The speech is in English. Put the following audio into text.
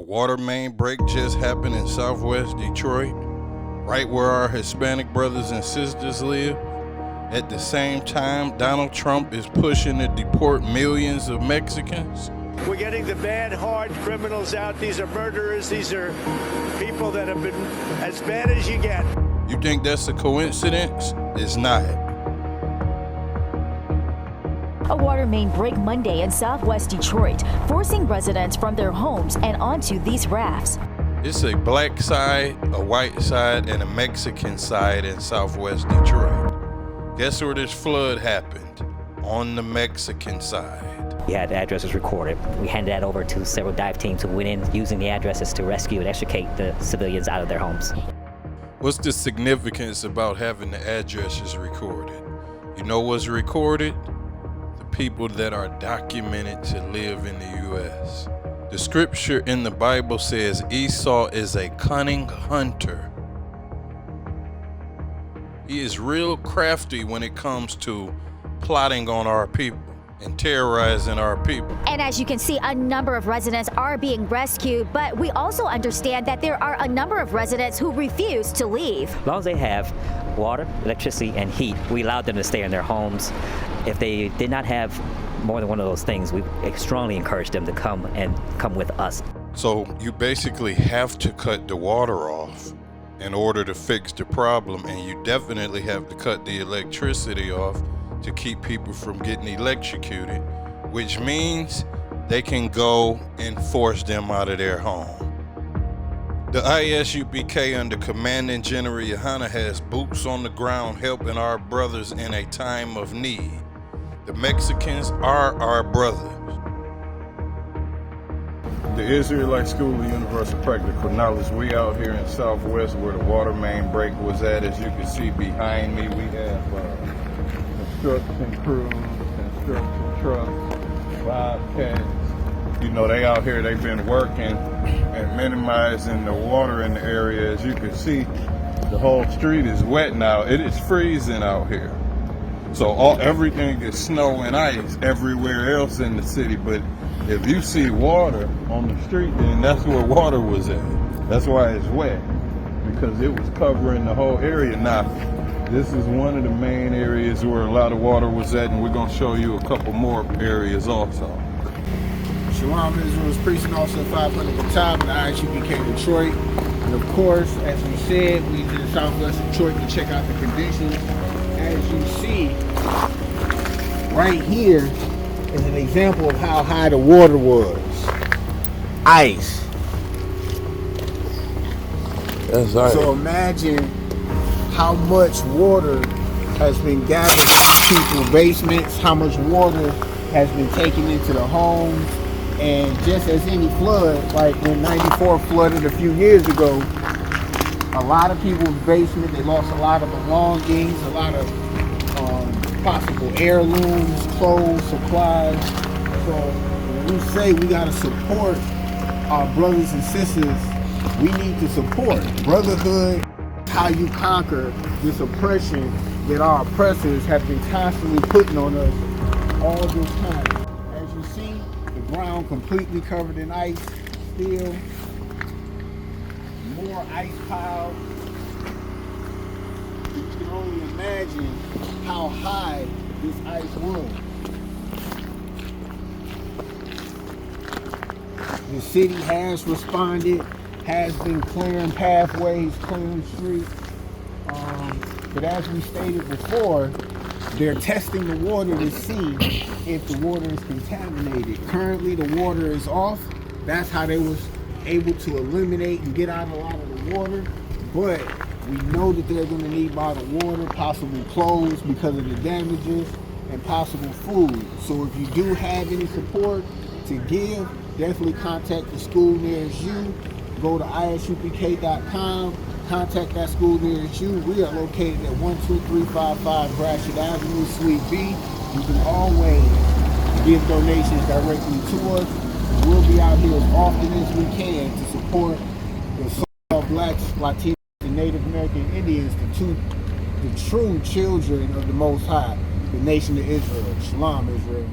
water main break just happened in southwest Detroit, right where our Hispanic brothers and sisters live. At the same time, Donald Trump is pushing to deport millions of Mexicans. We're getting the bad, hard criminals out. These are murderers. These are people that have been as bad as you get. You think that's a coincidence? It's not. A water main break Monday in southwest Detroit, forcing residents from their homes and onto these rafts. It's a black side, a white side, and a Mexican side in southwest Detroit. Guess where this flood happened? On the Mexican side. We had the addresses recorded. We handed that over to several dive teams who went in using the addresses to rescue and extricate the civilians out of their homes. What's the significance about having the addresses recorded? You know what's recorded? The people that are documented to live in the U.S. The scripture in the Bible says Esau is a cunning hunter. He is real crafty when it comes to plotting on our people and terrorizing our people. And as you can see, a number of residents are being rescued, but we also understand that there are a number of residents who refuse to leave. As long as they have water, electricity, and heat, we allowed them to stay in their homes. If they did not have more than one of those things, we strongly encourage them to come with us. So you basically have to cut the water off in order to fix the problem, and you definitely have to cut the electricity off to keep people from getting electrocuted, which means they can go and force them out of their home. The Isupk under Commanding General Yohana has boots on the ground helping our brothers in a time of need. The Mexicans are our brothers. The Israelite School of Universal Practical Knowledge, we out here in Southwest where the water main break was at. As you can see behind me, we have construction crews, construction trucks, bobcats. You know, they out here, they've been working and minimizing the water in the area. As you can see, the whole street is wet now. It is freezing out here. So everything is snow and ice everywhere else in the city. But if you see water on the street, then that's where water was at. That's why it's wet, because it was covering the whole area. Now, this is one of the main areas where a lot of water was at, and we're going to show you a couple more areas also. Shalom, Israel's Precinct Officer 500 at the top, the Isupk Detroit. And of course, as we said, we in Southwest Detroit to check out the conditions. As you see, right here is an example of how high the water was. Ice. That's right. So imagine how much water has been gathered in people's basements, how much water has been taken into the homes. And just as any flood, like when 94 flooded a few years ago, a lot of people's basement, they lost a lot of belongings, a lot of possible heirlooms, clothes, supplies. So when we say we gotta support our brothers and sisters, we need to support brotherhood. How you conquer this oppression that our oppressors have been constantly putting on us all this time. As you see, the ground completely covered in ice, still more ice piles. You can only imagine how high this ice was. The city has responded, has been clearing pathways, clearing streets. But as we stated before, they're testing the water to see if the water is contaminated. Currently, the water is off. That's how they was able to eliminate and get out a lot of the water. But we know that they're going to need bottled water, possible clothes because of the damages, and possible food. So if you do have any support to give, definitely contact the school nearest you. Go to isupk.com, contact that school nearest you. We are located at 12355 Gratiot Avenue, Suite B. You can always give donations directly to us. We'll be out here as often as we can to support the so-called blacks, Latinos, and Native American Indians, the true children of the Most High, the nation of Israel. Shalom, Israel.